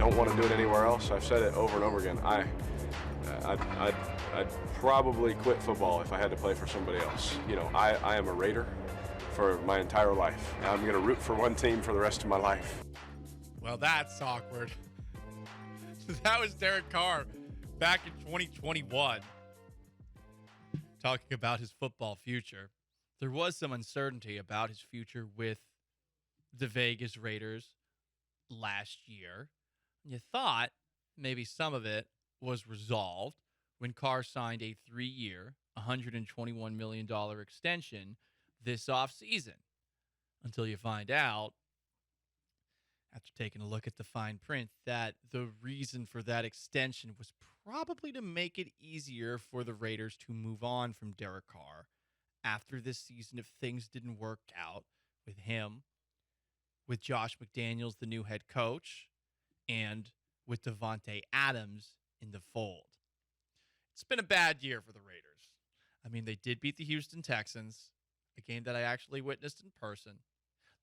don't want to do it anywhere else. I've said it over and over again. I'd probably quit football if I had to play for somebody else. I am a Raider for my entire life. I'm going to root for one team for the rest of my life. Well, that's awkward. That was Derek Carr back in 2021 talking about his football future. There was some uncertainty about his future with the Vegas Raiders last year. You thought maybe some of it was resolved when Carr signed a 3-year, $121 million extension this offseason, until you find out, after taking a look at the fine print, that the reason for that extension was probably to make it easier for the Raiders to move on from Derek Carr after this season if things didn't work out with him, with Josh McDaniels, the new head coach, and with Davante Adams in the fold. It's been a bad year for the Raiders. I mean, they did beat the Houston Texans, a game that I actually witnessed in person.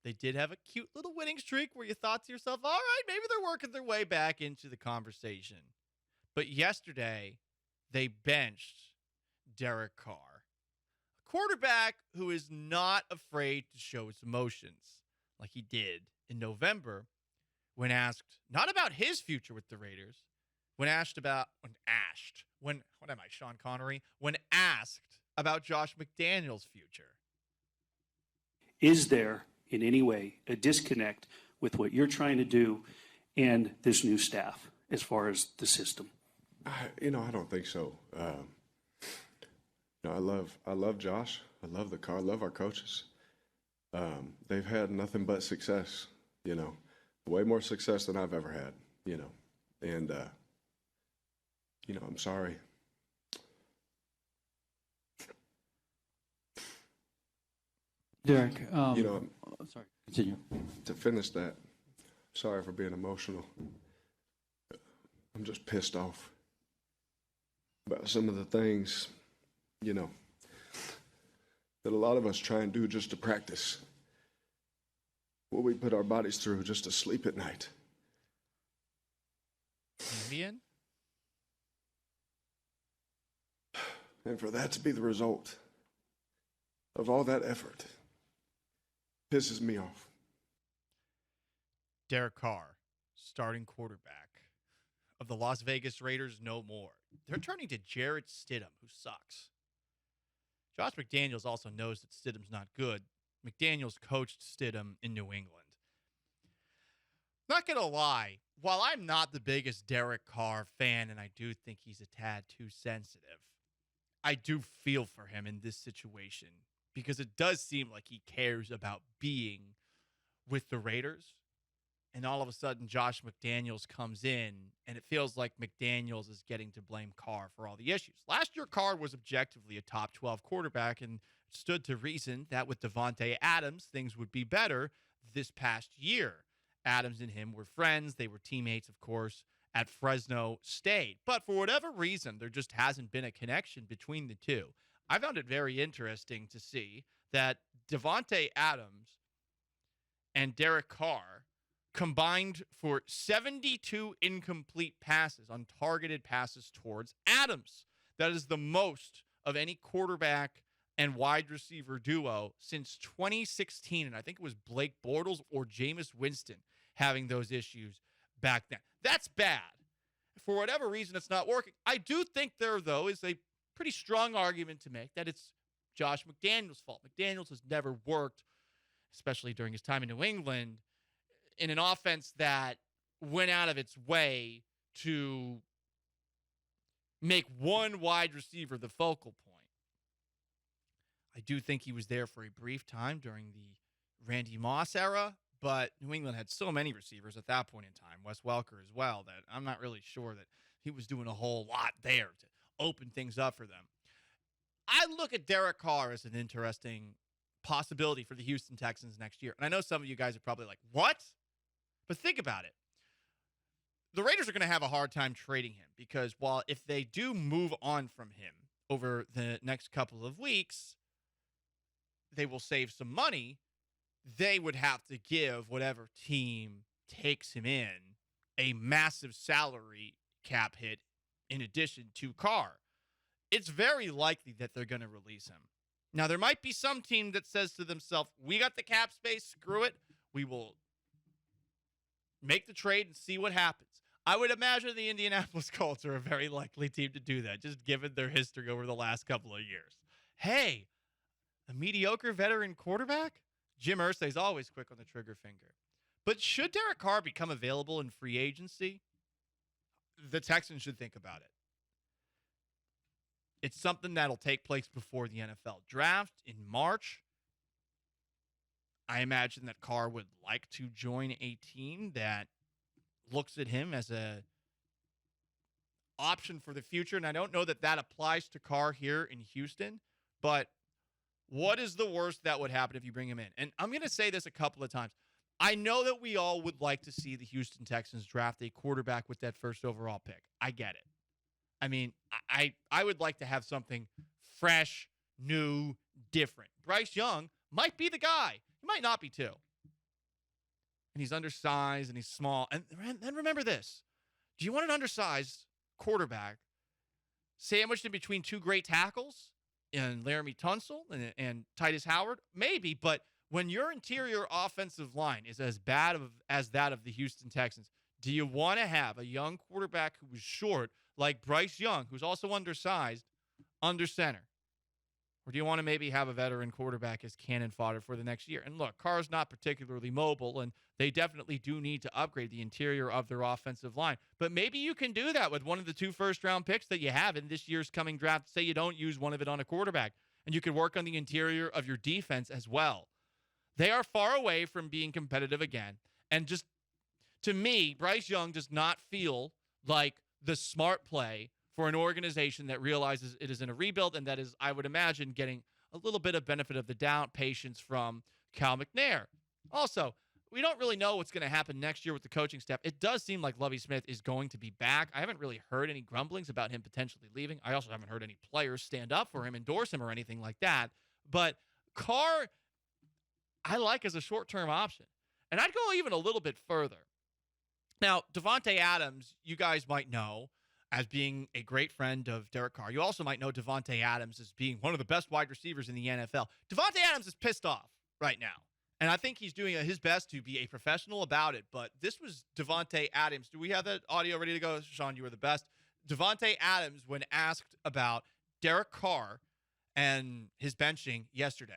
They did have a cute little winning streak where you thought to yourself, all right, maybe they're working their way back into the conversation. But yesterday, they benched Derek Carr, a quarterback who is not afraid to show his emotions like he did in November when asked not about his future with the Raiders, when asked about Josh McDaniels' future. Is there in any way a disconnect with what you're trying to do and this new staff as far as the system? I don't think so. I love Josh. I love the car. I love our coaches. They've had nothing but success, way more success than I've ever had, and, I'm sorry. Derek, sorry, continue. To finish that, sorry for being emotional. I'm just pissed off about some of the things, that a lot of us try and do just to practice what we put our bodies through just to sleep at night. Vivian? And for that to be the result of all that effort pisses me off. Derek Carr, starting quarterback of the Las Vegas Raiders, no more. They're turning to Jarrett Stidham, who sucks. Josh McDaniels also knows that Stidham's not good. McDaniels coached Stidham in New England. Not going to lie, while I'm not the biggest Derek Carr fan, and I do think he's a tad too sensitive, I do feel for him in this situation because it does seem like he cares about being with the Raiders. And all of a sudden, Josh McDaniels comes in, and it feels like McDaniels is getting to blame Carr for all the issues. Last year, Carr was objectively a top 12 quarterback, and it stood to reason that with Davante Adams, things would be better this past year. Adams and him were friends. They were teammates, of course, at Fresno State. But for whatever reason, there just hasn't been a connection between the two. I found it very interesting to see that Davante Adams and Derek Carr combined for 72 incomplete passes, untargeted passes towards Adams. That is the most of any quarterback and wide receiver duo since 2016. And I think it was Blake Bortles or Jameis Winston having those issues back then. That's bad. For whatever reason, it's not working. I do think there, though, is a pretty strong argument to make that it's Josh McDaniels' fault. McDaniels has never worked, especially during his time in New England, in an offense that went out of its way to make one wide receiver the focal point. I do think he was there for a brief time during the Randy Moss era, but New England had so many receivers at that point in time, Wes Welker as well, that I'm not really sure that he was doing a whole lot there to open things up for them. I look at Derek Carr as an interesting possibility for the Houston Texans next year. And I know some of you guys are probably like, what? But think about it. The Raiders are going to have a hard time trading him because while if they do move on from him over the next couple of weeks, they will save some money. They would have to give whatever team takes him in a massive salary cap hit in addition to Carr. It's very likely that they're going to release him. Now, there might be some team that says to themselves, we got the cap space, screw it. We will make the trade and see what happens. I would imagine the Indianapolis Colts are a very likely team to do that, just given their history over the last couple of years. Hey, a mediocre veteran quarterback? Jim Irsay's always quick on the trigger finger. But should Derek Carr become available in free agency, the Texans should think about it. It's something that'll take place before the NFL draft in March. I imagine that Carr would like to join a team that looks at him as a option for the future. And I don't know that that applies to Carr here in Houston, but what is the worst that would happen if you bring him in? And I'm going to say this a couple of times. I know that we all would like to see the Houston Texans draft a quarterback with that first overall pick. I get it. I mean, I would like to have something fresh, new, different. Bryce Young might be the guy. He might not be too. And he's undersized and he's small. And then remember this. Do you want an undersized quarterback sandwiched in between two great tackles and Laramie Tunsil and Titus Howard? Maybe, but when your interior offensive line is as bad as that of the Houston Texans, do you want to have a young quarterback who is short like Bryce Young, who's also undersized, under center? Or do you want to maybe have a veteran quarterback as cannon fodder for the next year? And look, Carr's not particularly mobile, and they definitely do need to upgrade the interior of their offensive line. But maybe you can do that with one of the 2 first-round picks that you have in this year's coming draft. Say you don't use one of it on a quarterback, and you can work on the interior of your defense as well. They are far away from being competitive again. And just, to me, Bryce Young does not feel like the smart play for an organization that realizes it is in a rebuild and that is, I would imagine, getting a little bit of benefit of the doubt, patience from Cal McNair. Also, we don't really know what's going to happen next year with the coaching staff. It does seem like Lovie Smith is going to be back. I haven't really heard any grumblings about him potentially leaving. I also haven't heard any players stand up for him, endorse him, or anything like that. But Carr, I like as a short-term option. And I'd go even a little bit further. Now, Davante Adams, you guys might know as being a great friend of Derek Carr. You also might know Davante Adams as being one of the best wide receivers in the NFL. Davante Adams is pissed off right now. And I think he's doing his best to be a professional about it. But this was Davante Adams. Do we have that audio ready to go? Sean, you were the best. Davante Adams, when asked about Derek Carr and his benching yesterday.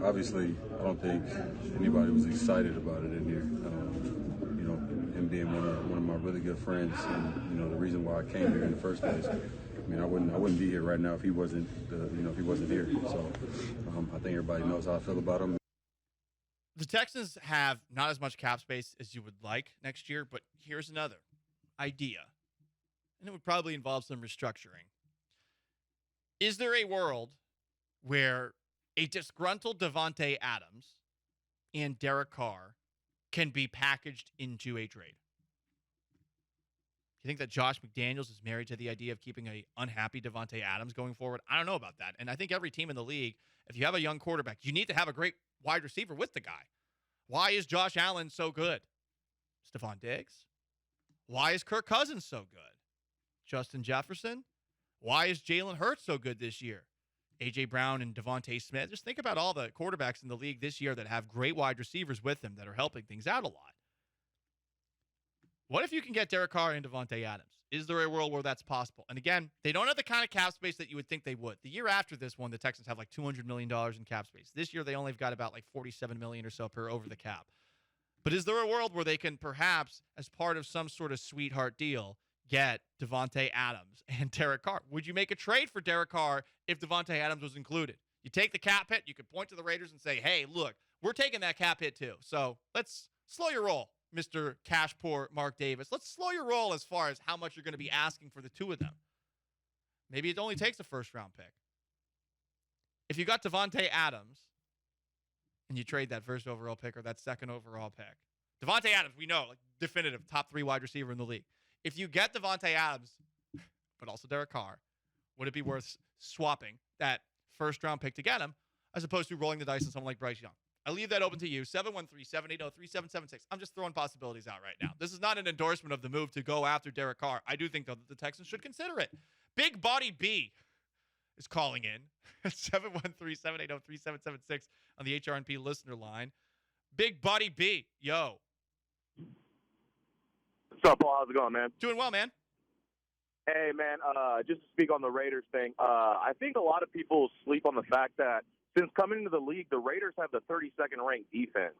Obviously, I don't think anybody was excited about it in here. Him being one of my really good friends, and the reason why I came here in the first place. I mean, I wouldn't be here right now if he wasn't here. So I think everybody knows how I feel about him. The Texans have not as much cap space as you would like next year, but here's another idea, and it would probably involve some restructuring. Is there a world where a disgruntled Davante Adams and Derek Carr can be packaged into a trade? You think that Josh McDaniels is married to the idea of keeping a unhappy Davante Adams going forward? I don't know about that. And I think every team in the league, if you have a young quarterback, you need to have a great wide receiver with the guy. Why is Josh Allen so good? Stephon Diggs? Why is Kirk Cousins so good? Justin Jefferson? Why is Jalen Hurts so good this year? A.J. Brown and Devontae Smith. Just think about all the quarterbacks in the league this year that have great wide receivers with them that are helping things out a lot. What if you can get Derek Carr and Davante Adams? Is there a world where that's possible? And again, they don't have the kind of cap space that you would think they would. The year after this one, the Texans have like $200 million in cap space. This year, they only have got about like $47 million or so per over the cap. But is there a world where they can perhaps, as part of some sort of sweetheart deal, get Davante Adams and Derek Carr? Would you make a trade for Derek Carr if Davante Adams was included? You take the cap hit, you could point to the Raiders and say, hey, look, we're taking that cap hit too. So let's slow your roll, Mr. Cash Poor Mark Davis. Let's slow your roll as far as how much you're going to be asking for the two of them. Maybe it only takes a first-round pick. If you got Davante Adams and you trade that first overall pick or that second overall pick, Davante Adams, we know, like definitive top 3 wide receiver in the league. If you get Davante Adams, but also Derek Carr, would it be worth swapping that first-round pick to get him as opposed to rolling the dice on someone like Bryce Young? I leave that open to you. 713-780-3776. I'm just throwing possibilities out right now. This is not an endorsement of the move to go after Derek Carr. I do think, though, that the Texans should consider it. Big Body B is calling in at 713-780-3776 on the HRNP listener line. Big Body B, yo. What's up, Paul? How's it going, man? Doing well, man. Hey, man, just to speak on the Raiders thing, I think a lot of people sleep on the fact that since coming into the league, the Raiders have the 32nd ranked defense.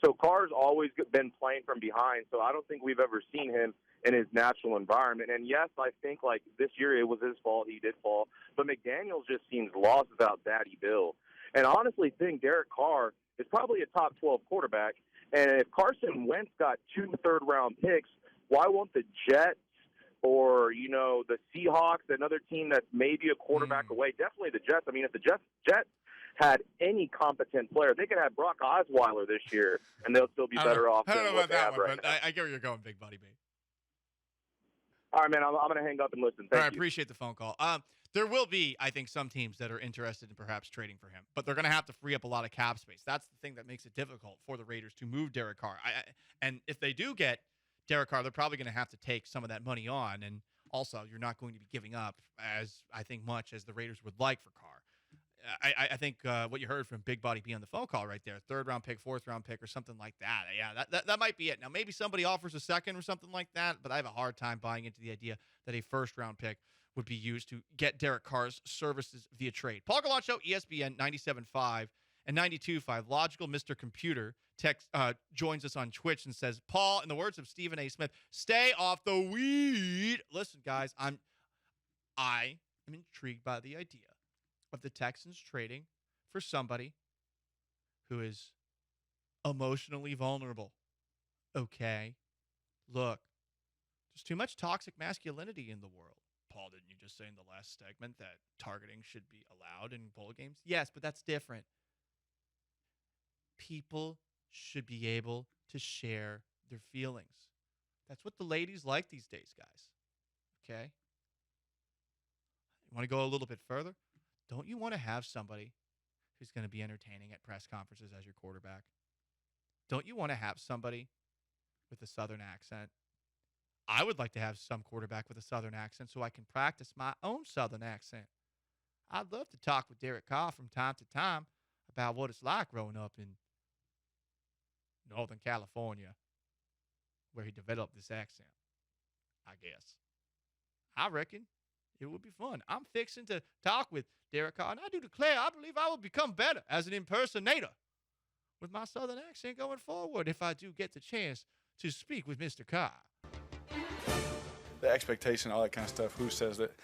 So Carr's always been playing from behind, so I don't think we've ever seen him in his natural environment. And, yes, I think, like, this year it was his fault. He did fall. But McDaniels just seems lost without Daddy Bill. And I honestly think Derek Carr is probably a top 12 quarterback. And if Carson Wentz got 2 third-round picks, why won't the Jets or, you know, the Seahawks, another team that's maybe a quarterback away? Definitely the Jets. I mean, if the Jets had any competent player, they could have Brock Osweiler this year, and they'll still be better off. I don't know than about that one, right but now. I get where you're going, Big Buddy B. All right, man, I'm going to hang up and listen. All Thank right, you. appreciate the phone call. There will be, I think, some teams that are interested in perhaps trading for him, but they're going to have to free up a lot of cap space. That's the thing that makes it difficult for the Raiders to move Derek Carr. And if they do get Derek Carr, they're probably going to have to take some of that money on, and also you're not going to be giving up as, I think, much as the Raiders would like for Carr. I think what you heard from Big Body B on the phone call right there, 3rd-round pick, 4th-round pick, or something like that. Yeah, that might be it. Now, maybe somebody offers a 2nd or something like that, but I have a hard time buying into the idea that a 1st-round pick would be used to get Derek Carr's services via trade. Paul Gallant Show, ESPN 97.5 and 92.5. Logical Mr. Computer joins us on Twitch and says, Paul, in the words of Stephen A. Smith, stay off the weed. Listen, guys, I am intrigued by the idea of the Texans trading for somebody who is emotionally vulnerable. Okay? Look, there's too much toxic masculinity in the world. Paul, didn't you just say in the last segment that targeting should be allowed in bowl games? Yes, but that's different. People should be able to share their feelings. That's what the ladies like these days, guys. Okay? You want to go a little bit further? Don't you want to have somebody who's going to be entertaining at press conferences as your quarterback? Don't you want to have somebody with a Southern accent? I would like to have some quarterback with a Southern accent so I can practice my own Southern accent. I'd love to talk with Derek Carr from time to time about what it's like growing up in Northern California, where he developed this accent, I guess. I reckon it would be fun. I'm fixing to talk with Derek Carr, and I do declare I believe I will become better as an impersonator with my Southern accent going forward if I do get the chance to speak with Mr. Carr. The expectation, all that kind of stuff, who says that,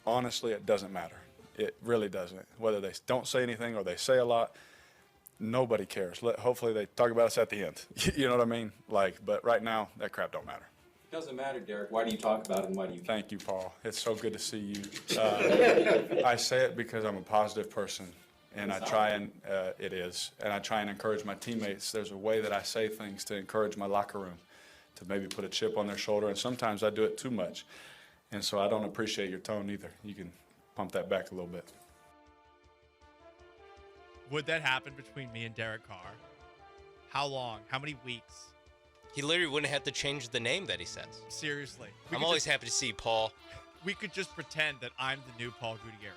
honestly, it doesn't matter. It really doesn't. Whether they don't say anything or they say a lot, nobody cares. Hopefully they talk about us at the end. You know what I mean? But right now, that crap don't matter. It doesn't matter, Derek. Why do you talk about it and why do you? Thank you, Paul. It's so good to see you. I say it because I'm a positive person, and I try and I try and encourage my teammates. There's a way that I say things to encourage my locker room, to maybe put a chip on their shoulder, and sometimes I do it too much. And so I don't appreciate your tone either. You can pump that back a little bit. Would that happen between me and Derek Carr? How long? How many weeks? He literally wouldn't have to change the name that he says. Seriously. I'm always happy to see you, Paul. We could just pretend that I'm the new Paul Gutierrez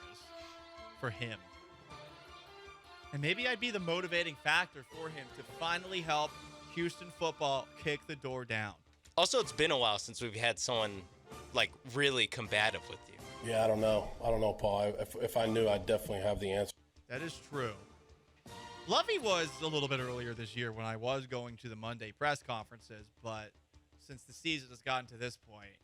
for him. And maybe I'd be the motivating factor for him to finally help Houston football kick the door down. Also, it's been a while since we've had someone, really combative with you. Yeah, I don't know, Paul. If I knew, I'd definitely have the answer. That is true. Lovey was a little bit earlier this year when I was going to the Monday press conferences, but since the season has gotten to this point,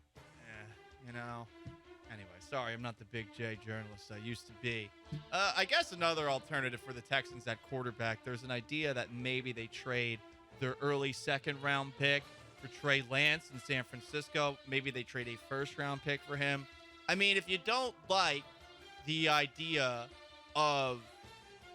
Anyway, sorry, I'm not the Big J journalist I used to be. I guess another alternative for the Texans at quarterback, there's an idea that maybe they trade their early 2nd-round pick for Trey Lance in San Francisco. Maybe they trade a 1st-round pick for him. I mean, if you don't like the idea of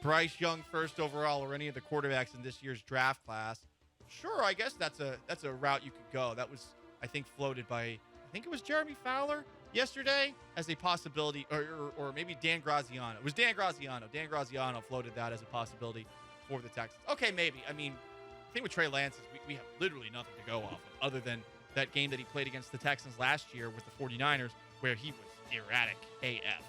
Bryce Young 1st overall or any of the quarterbacks in this year's draft class, sure, I guess that's a route you could go. That was, I think, floated by, I think it was Jeremy Fowler yesterday as a possibility, or maybe Dan Graziano. It was Dan Graziano. Dan Graziano floated that as a possibility for the Texans. Okay, maybe. I mean, the thing with Trey Lance is we have literally nothing to go off of other than that game that he played against the Texans last year with the 49ers where he was erratic AF.